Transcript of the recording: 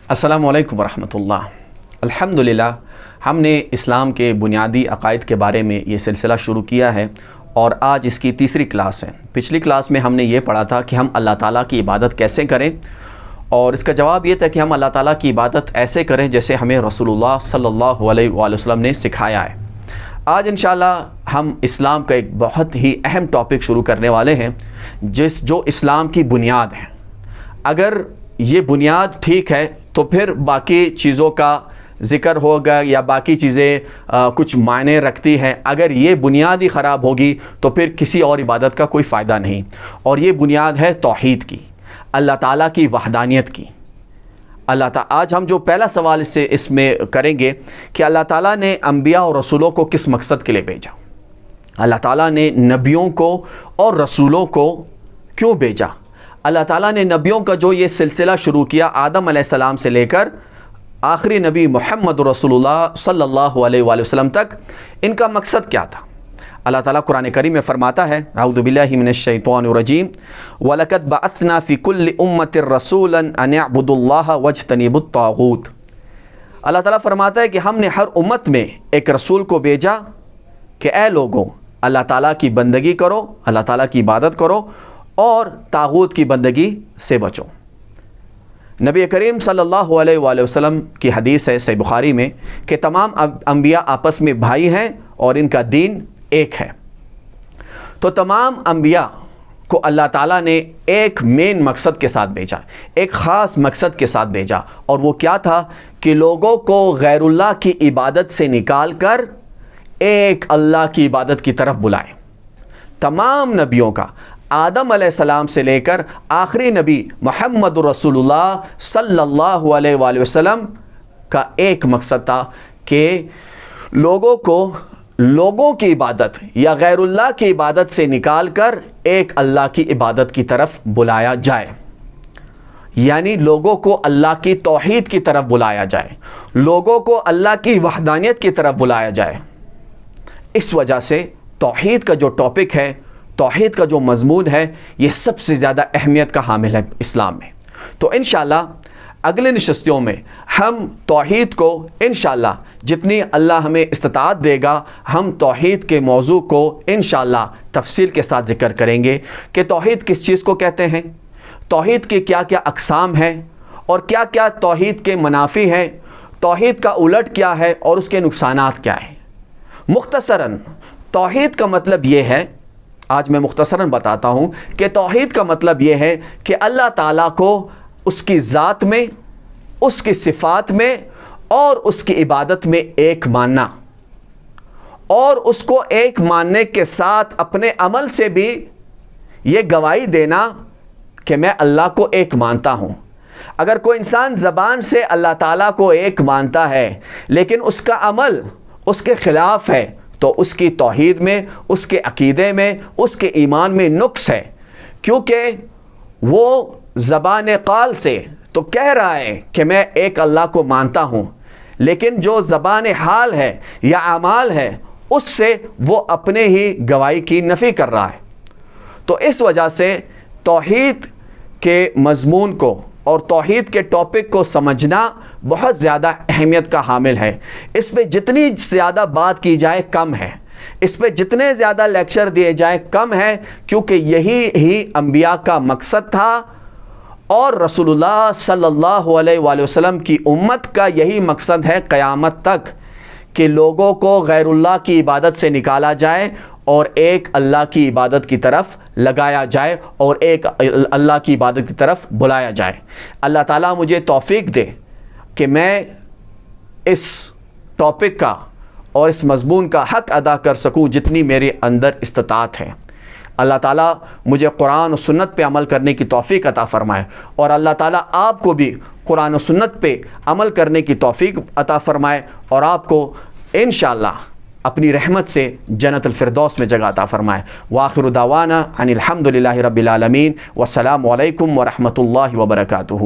السلام علیکم ورحمۃ اللہ۔ الحمدللہ ہم نے اسلام کے بنیادی عقائد کے بارے میں یہ سلسلہ شروع کیا ہے اور آج اس کی تیسری کلاس ہے۔ پچھلی کلاس میں ہم نے یہ پڑھا تھا کہ ہم اللہ تعالیٰ کی عبادت کیسے کریں، اور اس کا جواب یہ تھا کہ ہم اللہ تعالیٰ کی عبادت ایسے کریں جیسے ہمیں رسول اللہ صلی اللہ علیہ وآلہ وسلم نے سکھایا ہے۔ آج انشاءاللہ ہم اسلام کا ایک بہت ہی اہم ٹاپک شروع کرنے والے ہیں جو اسلام کی بنیاد ہے۔ اگر یہ بنیاد ٹھیک ہے تو پھر باقی چیزوں کا ذکر ہوگا یا باقی چیزیں کچھ معنی رکھتی ہیں۔ اگر یہ بنیاد ہی خراب ہوگی تو پھر کسی اور عبادت کا کوئی فائدہ نہیں، اور یہ بنیاد ہے توحید کی، اللہ تعالیٰ کی وحدانیت کی۔ آج ہم جو پہلا سوال اس میں کریں گے کہ اللہ تعالیٰ نے انبیاء اور رسولوں کو کس مقصد کے لیے بھیجا؟ اللہ تعالیٰ نے نبیوں کو اور رسولوں کو کیوں بھیجا؟ اللہ تعالیٰ نے نبیوں کا جو یہ سلسلہ شروع کیا آدم علیہ السلام سے لے کر آخری نبی محمد رسول اللہ صلی اللہ علیہ وآلہ وسلم تک، ان کا مقصد کیا تھا؟ اللہ تعالیٰ قرآن کریم میں فرماتا ہے اعوذ باللہ من الشیطان الرجیم وَلَقَدْ بَعَثْنَا فِي كُلِّ أُمَّةٍ رَسُولًا أَنِ اعْبُدُوا اللَّهَ وَاجْتَنِبُوا الطَّاغُوتَ۔ اللہ تعالیٰ فرماتا ہے کہ ہم نے ہر امت میں ایک رسول کو بھیجا کہ اے لوگوں، اللہ تعالیٰ کی بندگی کرو، اللہ تعالیٰ کی عبادت کرو اور طاغوت کی بندگی سے بچو۔ نبی کریم صلی اللہ علیہ وآلہ وسلم کی حدیث ہے صحیح بخاری میں کہ تمام انبیاء آپس میں بھائی ہیں اور ان کا دین ایک ہے۔ تو تمام انبیاء کو اللہ تعالیٰ نے ایک مین مقصد کے ساتھ بھیجا، ایک خاص مقصد کے ساتھ بھیجا، اور وہ کیا تھا کہ لوگوں کو غیر اللہ کی عبادت سے نکال کر ایک اللہ کی عبادت کی طرف بلائے۔ تمام نبیوں کا آدم علیہ السلام سے لے کر آخری نبی محمد رسول اللہ صلی اللہ علیہ وآلہ وسلم کا ایک مقصد تھا کہ لوگوں کی عبادت یا غیر اللہ کی عبادت سے نکال کر ایک اللہ کی عبادت کی طرف بلایا جائے، یعنی لوگوں کو اللہ کی توحید کی طرف بلایا جائے، لوگوں کو اللہ کی وحدانیت کی طرف بلایا جائے۔ اس وجہ سے توحید کا جو ٹاپک ہے، توحید کا جو مضمون ہے، یہ سب سے زیادہ اہمیت کا حامل ہے اسلام میں۔ تو انشاءاللہ اگلے نشستوں میں ہم توحید کو انشاءاللہ جتنی اللہ ہمیں استطاعت دے گا، ہم توحید کے موضوع کو انشاءاللہ تفصیل کے ساتھ ذکر کریں گے کہ توحید کس چیز کو کہتے ہیں، توحید کے کیا کیا اقسام ہیں، اور کیا کیا توحید کے منافی ہیں، توحید کا الٹ کیا ہے اور اس کے نقصانات کیا ہیں۔ مختصراً توحید کا مطلب یہ ہے، آج میں مختصراً بتاتا ہوں کہ توحید کا مطلب یہ ہے کہ اللہ تعالیٰ کو اس کی ذات میں، اس کی صفات میں اور اس کی عبادت میں ایک ماننا، اور اس کو ایک ماننے کے ساتھ اپنے عمل سے بھی یہ گواہی دینا کہ میں اللہ کو ایک مانتا ہوں۔ اگر کوئی انسان زبان سے اللہ تعالیٰ کو ایک مانتا ہے لیکن اس کا عمل اس کے خلاف ہے تو اس کی توحید میں، اس کے عقیدے میں، اس کے ایمان میں نقص ہے، کیونکہ وہ زبان قال سے تو کہہ رہا ہے کہ میں ایک اللہ کو مانتا ہوں، لیکن جو زبان حال ہے یا اعمال ہے اس سے وہ اپنے ہی گواہی کی نفی کر رہا ہے۔ تو اس وجہ سے توحید کے مضمون کو اور توحید کے ٹاپک کو سمجھنا بہت زیادہ اہمیت کا حامل ہے۔ اس پہ جتنی زیادہ بات کی جائے کم ہے، اس پہ جتنے زیادہ لیکچر دیے جائیں کم ہے، کیونکہ یہی ہی انبیاء کا مقصد تھا، اور رسول اللہ صلی اللہ علیہ وآلہ وسلم کی امت کا یہی مقصد ہے قیامت تک کہ لوگوں کو غیر اللہ کی عبادت سے نکالا جائے اور ایک اللہ کی عبادت کی طرف لگایا جائے اور ایک اللہ کی عبادت کی طرف بلایا جائے۔ اللہ تعالیٰ مجھے توفیق دے کہ میں اس ٹاپک کا اور اس مضمون کا حق ادا کر سکوں جتنی میرے اندر استطاعت ہے۔ اللہ تعالیٰ مجھے قرآن و سنت پہ عمل کرنے کی توفیق عطا فرمائے، اور اللہ تعالیٰ آپ کو بھی قرآن و سنت پہ عمل کرنے کی توفیق عطا فرمائے، اور آپ کو انشاءاللہ اپنی رحمت سے جنت الفردوس میں جگہ عطا فرمائے۔ وآخر دعوانا ان الحمد للہ رب العالمین، والسلام علیکم ورحمۃ اللہ وبرکاتہ۔